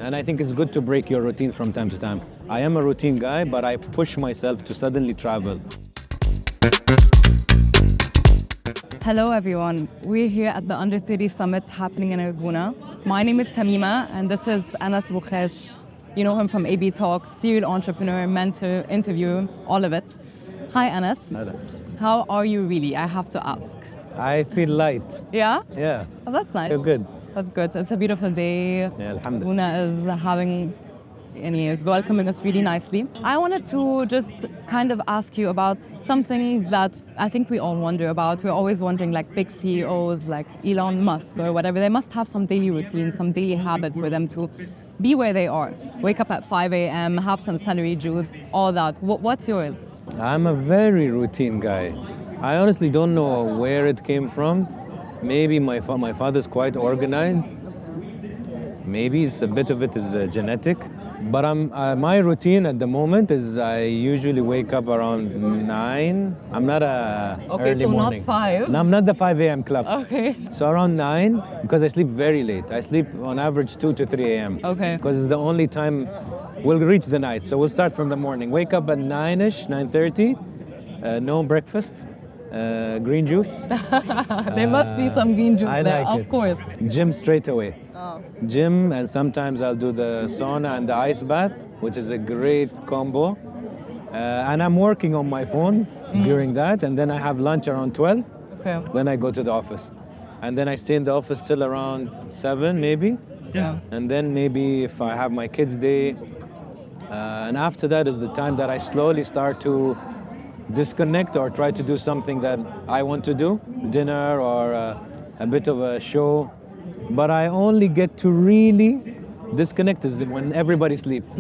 And I think it's good to break your routines from time to time. I am a routine guy, but I push myself to suddenly travel. Hello everyone, we're here at the Under 30 Summit happening in Laguna. My name is Tamima and this is Anass Bukhash. You know him from AB Talk, serial entrepreneur, mentor, interviewer, all of it. Hi Anass. Hello. How are you really? I have to ask. I feel light. Yeah? Yeah. Oh, that's nice. Feel good. That's good. It's a beautiful day. Yeah, alhamdulillah. Laguna is welcoming us really nicely. I wanted to just kind of ask you about something that I think we all wonder about. We're always wondering, like big CEOs like Elon Musk or whatever, they must have some daily routine, some daily habit for them to be where they are. Wake up at 5 a.m., have some celery juice, all that. What's yours? I'm a very routine guy. I honestly don't know where it came from. Maybe my father's quite organized. Maybe a bit of it is genetic. But my routine at the moment is I usually wake up around 9. I'm not a early morning. Not 5? No, I'm not the 5 a.m. club. Okay. So around 9, because I sleep very late. I sleep on average 2 to 3 a.m. Okay. Because it's the only time we'll reach the night. So we'll start from the morning. Wake up at 9-ish, 9:30. No breakfast. Green juice. There must be some green juice I there, like of it. course. Gym straight away. Oh. Gym, and sometimes I'll do the sauna and the ice bath, which is a great combo. And I'm working on my phone during that, and then I have lunch around 12. Okay. Then I go to the office. And then I stay in the office till around 7 maybe. Yeah. And then maybe if I have my kids' day. And after that is the time that I slowly start to disconnect or try to do something that I want to do, dinner or a bit of a show. But I only get to really disconnect is when everybody sleeps.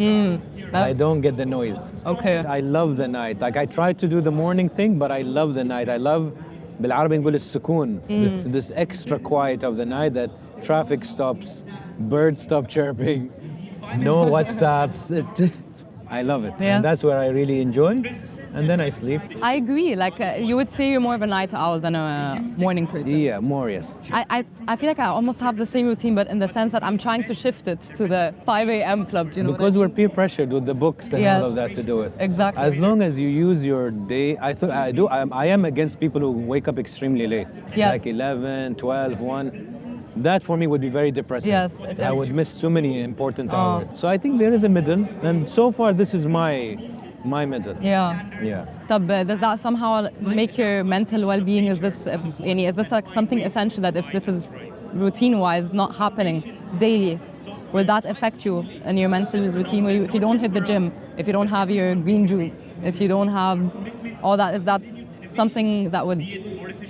I don't get the noise. Okay. I love the night. Like I try to do the morning thing, but I love the night. I love بالعربي نقول السكون. This extra quiet of the night that traffic stops, birds stop chirping, no WhatsApps. It's just, I love it. Yeah. And that's where I really enjoy. And then I sleep. I agree. Like you would say you're more of a night owl than a morning person. Yeah, more, yes. I feel like I almost have the same routine, but in the sense that I'm trying to shift it to the 5 a.m. club. You know Because what I we're peer pressured with the books and Yes. all of that to do it. Exactly. As long as you use your day, I am against people who wake up extremely late. Yes. Like 11, 12, 1. That for me would be very depressing. Yes, it I is. would miss so many important hours. So I think there is a middle, and so far this is my middle. Yeah. Yeah. Does that somehow make your mental well-being? Is this like something essential that if this is routine-wise not happening daily, will that affect you in your mental routine? If you don't hit the gym, if you don't have your green juice, if you don't have all that, is that something that would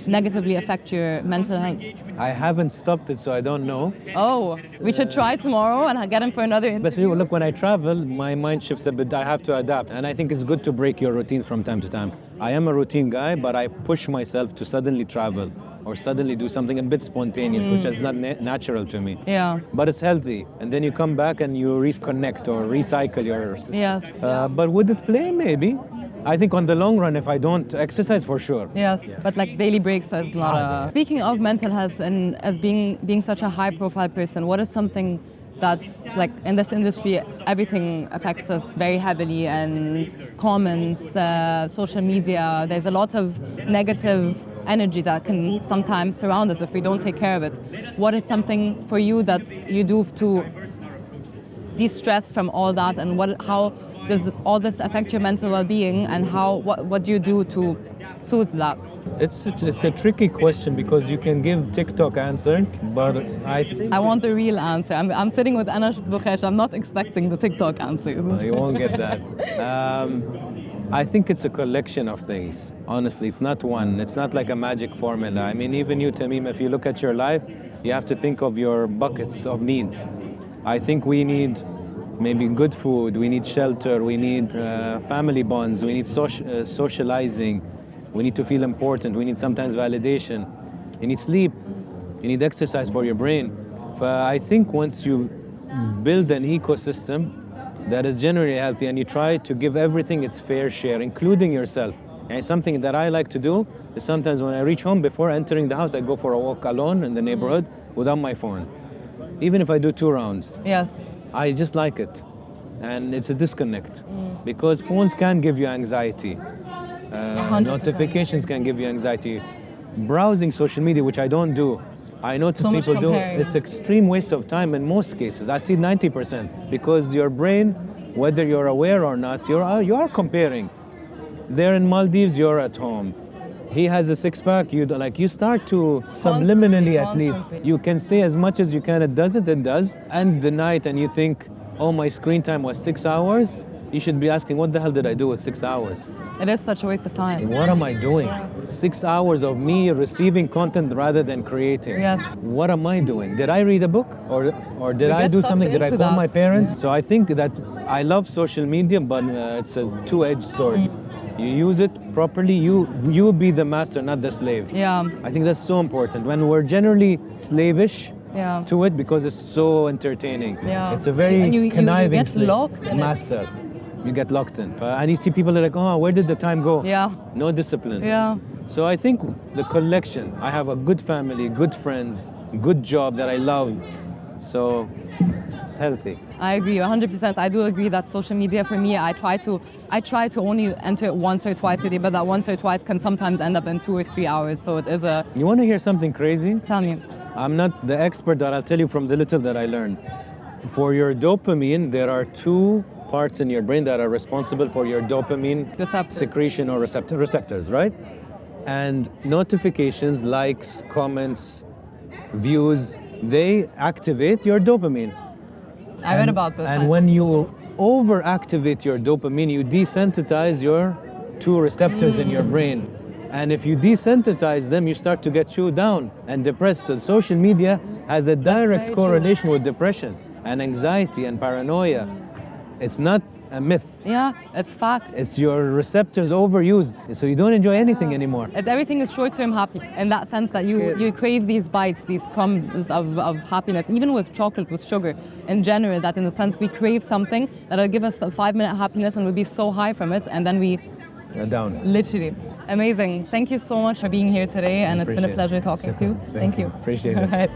negatively affect your mental health? I haven't stopped it, so I don't know. Oh, we should try tomorrow and get him for another interview. But look, when I travel, my mind shifts a bit. I have to adapt. And I think it's good to break your routines from time to time. I am a routine guy, but I push myself to suddenly travel or suddenly do something a bit spontaneous, which is not natural to me. Yeah. But it's healthy. And then you come back and you reconnect or recycle your system. Yes. But would it play? Maybe. I think on the long run, if I don't exercise, for sure. Yes, but like daily breaks is not a... Speaking of mental health and as being such a high-profile person, what is something that, like in this industry, everything affects us very heavily, and comments, social media, there's a lot of negative energy that can sometimes surround us if we don't take care of it. What is something for you that you do to de-stress from all that, and how does all this affect your mental well-being, and what do you do to soothe that? It's a tricky question because you can give TikTok answers, but I want the real answer. I'm sitting with Anass Bukhash. I'm not expecting the TikTok answers. You won't get that. I think it's a collection of things. Honestly, it's not one. It's not like a magic formula. I mean, even you, Tamim, if you look at your life, you have to think of your buckets of needs. I think we need maybe good food, we need shelter, we need family bonds, we need socializing, we need to feel important, we need sometimes validation, you need sleep, you need exercise for your brain. I think once you build an ecosystem that is generally healthy and you try to give everything its fair share, including yourself. And something that I like to do is sometimes when I reach home, before entering the house, I go for a walk alone in the neighborhood without my phone. Even if I do 2 rounds. Yes. I just like it. And it's a disconnect because phones can give you anxiety. 100%. Notifications can give you anxiety. Browsing social media, which I don't do, I notice So much people do. comparing. It's extreme waste of time in most cases. I'd say 90% because your brain, whether you're aware or not, you are comparing. They're in Maldives, you're at home. He has a six-pack. You start to subliminally, at least, Constantly. you can say as much as you can. It does. And the night, and you think, oh, my screen time was 6 hours. You should be asking, what the hell did I do with 6 hours? It is such a waste of time. What am I doing? 6 hours of me receiving content rather than creating. Yes. What am I doing? Did I read a book or did We I get do sucked something? Did I into call that. my parents? So I think that I love social media, but it's a two-edged sword. You use it properly, you be the master, not the slave. Yeah. I think that's so important. When we're generally slavish Yeah. to it because it's so entertaining. Yeah. It's a very And you conniving get slave. locked in it. Master. You get locked in. And you see people are like, oh, where did the time go? Yeah. No discipline. Yeah. So I think the collection, I have a good family, good friends, good job that I love. So it's healthy. I agree 100%. I do agree that social media for me, I try to only enter it once or twice a day, but that once or twice can sometimes end up in 2 or 3 hours. So it is a, You want to hear something crazy? tell me. I'm not the expert, but I'll tell you from the little that I learned. For your dopamine, there are two parts in your brain that are responsible for your dopamine Receptors. secretion or receptors, right? And notifications, likes, comments, views, they activate your dopamine. I read about this. And when you overactivate your dopamine, you desensitize your two receptors in your brain. And if you desensitize them, you start to get chewed down and depressed. So social media has a direct very correlation with depression and anxiety and paranoia. It's not a myth. Yeah, it's fact. It's your receptors overused, so you don't enjoy anything anymore. Everything is short-term happy in that sense that you crave these bites, these crumbs of happiness, even with chocolate, with sugar in general, that in a sense we crave something that'll give us a 5-minute happiness and we'll be so high from it, and then we Down. literally. Amazing. Thank you so much for being here today, and it's been a Appreciate it. pleasure talking to you. Thank you. Appreciate it. All right.